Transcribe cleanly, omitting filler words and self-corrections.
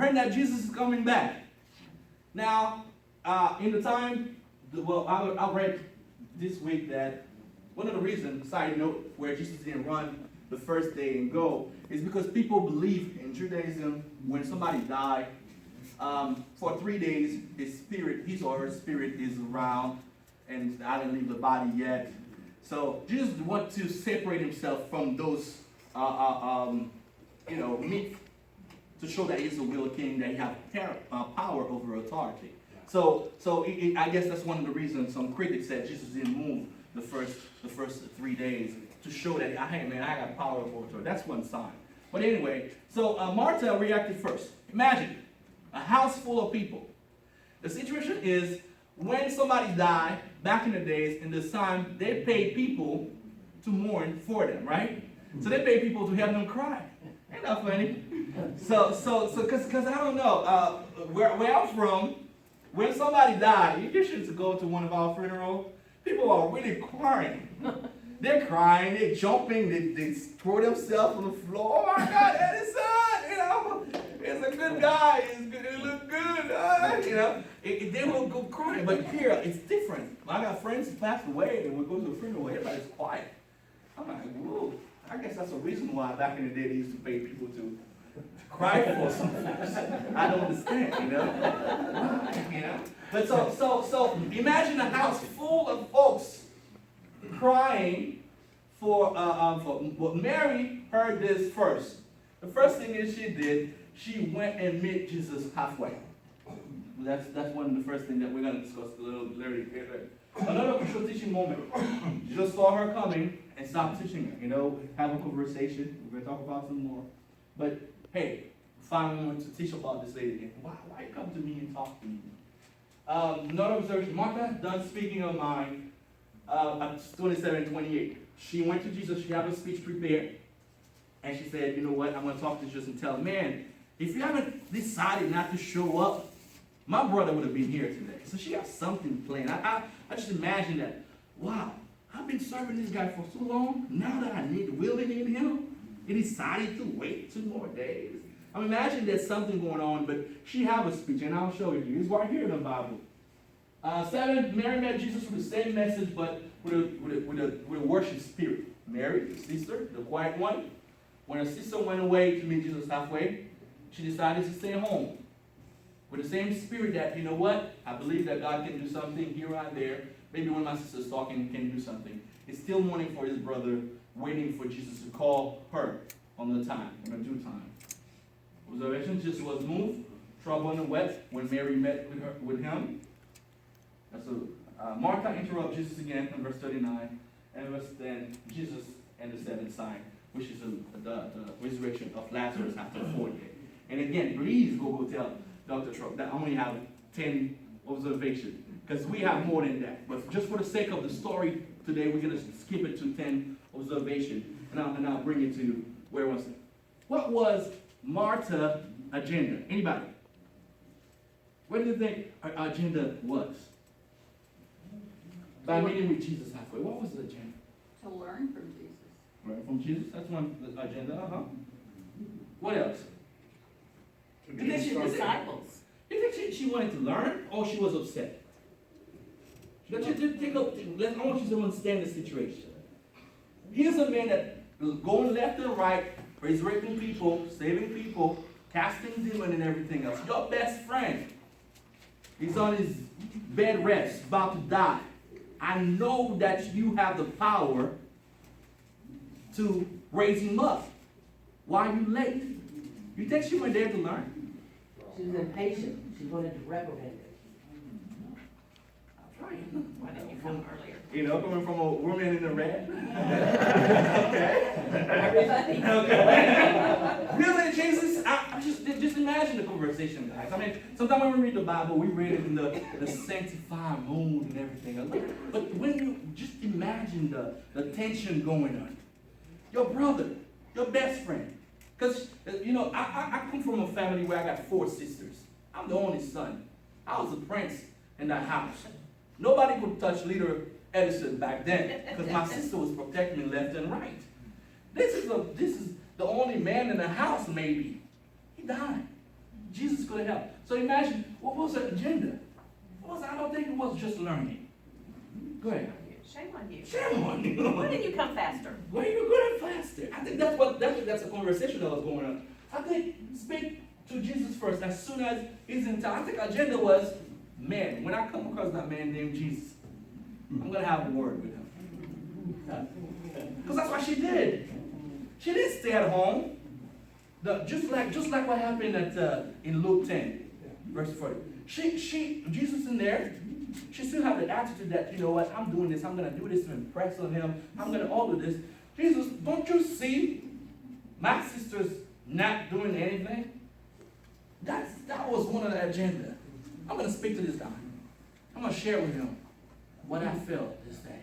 heard that Jesus is coming back. Now, in the time, I read this week that one of the reasons, side note, where Jesus didn't run the first day and go, is because people believe in Judaism, when somebody died, for 3 days, his or her spirit is around, and I didn't leave the body yet. So Jesus wanted to separate himself from those, myths, to show that he's a real king, that he has power over authority. So I guess that's one of the reasons some critics said Jesus didn't move the first 3 days, to show that, hey man, I got power over authority. That's one sign. But anyway, so Martha reacted first. Imagine a house full of people. The situation is, when somebody died back in the days, in this time, they paid people to mourn for them, right? So they paid people to help them cry. Ain't that funny? So, because I don't know, where I'm from, when somebody died, you should go to one of our funerals, people are really crying. They're crying, they're jumping, they throw themselves on the floor. Oh my God, that is son, it's a good guy, it look good, they will go crying. But here, it's different. I got friends who passed away, and we go to a funeral, everybody's quiet. I'm like, whoa, I guess that's a reason why back in the day they used to pay people to cry for something. I don't understand, why, But so imagine a house full of folks crying for Mary heard this first. The first thing that she did, she went and met Jesus halfway. That's one of the first things that we're going to discuss a little later. Another crucial teaching moment. Jesus saw her coming and stopped teaching her. Have a conversation. We're going to talk about some more. But hey, finally want to teach about this lady again. Why you come to me and talk to me? Another observation. Martha done speaking her mind. 27:28. She went to Jesus. She had a speech prepared. And she said, you know what? I'm going to talk to Jesus and tell him, man, if you haven't decided not to show up, my brother would have been here today. So she got something planned. I just imagine that, wow, I've been serving this guy for so long. Now that I really need him, he decided to wait 2 more days. I imagine there's something going on, but she have a speech, and I'll show it to you. It's right here in the Bible. 7, Mary met Jesus with the same message, but with a worship spirit. Mary, the sister, the quiet one, when her sister went away to meet Jesus halfway, she decided to stay home. With the same spirit that, you know what, I believe that God can do something here or there. Maybe one of my sisters talking can do something. He's still mourning for his brother, waiting for Jesus to call her on the time, on the due time. Observation, Jesus was moved, troubled and wet when Mary met with him. And so Martha interrupts Jesus again in verse 39, and verse 10, Jesus and the 7th sign, which is the resurrection of Lazarus after 4 days. And again, please go tell Dr. Trump that I only have 10 observations, because we have more than that. But just for the sake of the story today, we're going to skip it to 10 observations, and I'll bring it to you where it was. What was Martha's agenda? Anybody? What do you think her agenda was? By meeting with Jesus halfway, what was the agenda? To learn from Jesus. Learn from Jesus? That's one agenda, What else? To be his disciples. You think she wanted to learn, or she was upset? I want you to understand the situation. Here's a man that is going left and right, resurrecting people, saving people, casting demons and everything else. Your best friend. He's on his bed rest, about to die. I know that you have the power to raise him up. Why are you late? You think she went there to learn? She was impatient. She wanted to reprobate it. Why didn't you come earlier? Coming from a woman in the red. Everybody. Okay. Really, Jesus? I just imagine the conversation, guys. I mean, sometimes when we read the Bible, we read it in the sanctified mood and everything else. But when you just imagine the tension going on, your brother, your best friend. Because, I come from a family where I got 4 sisters. I'm the only son. I was a prince in that house. Nobody could touch Leader Edison back then because my sister was protecting me left and right. This is the only man in the house, maybe. He died. Jesus could have helped. So imagine, what was the agenda? I don't think it was just learning. Go ahead. Shame on you. Shame on you. Why didn't you come faster? Why are you going faster? I think that's a conversation that was going on. I think speak to Jesus first. As soon as he's in town, I think agenda was, man, when I come across that man named Jesus, I'm gonna have a word with him. Because that's what she did. She didn't stay at home. Just like what happened in Luke 10, verse 40. Jesus in there, she still had the attitude that, you know what, I'm doing this, I'm going to do this to impress on him, I'm going to all do this. Jesus, don't you see my sister's not doing anything? That was one of the agenda. I'm going to speak to this guy. I'm going to share with him what I felt this day.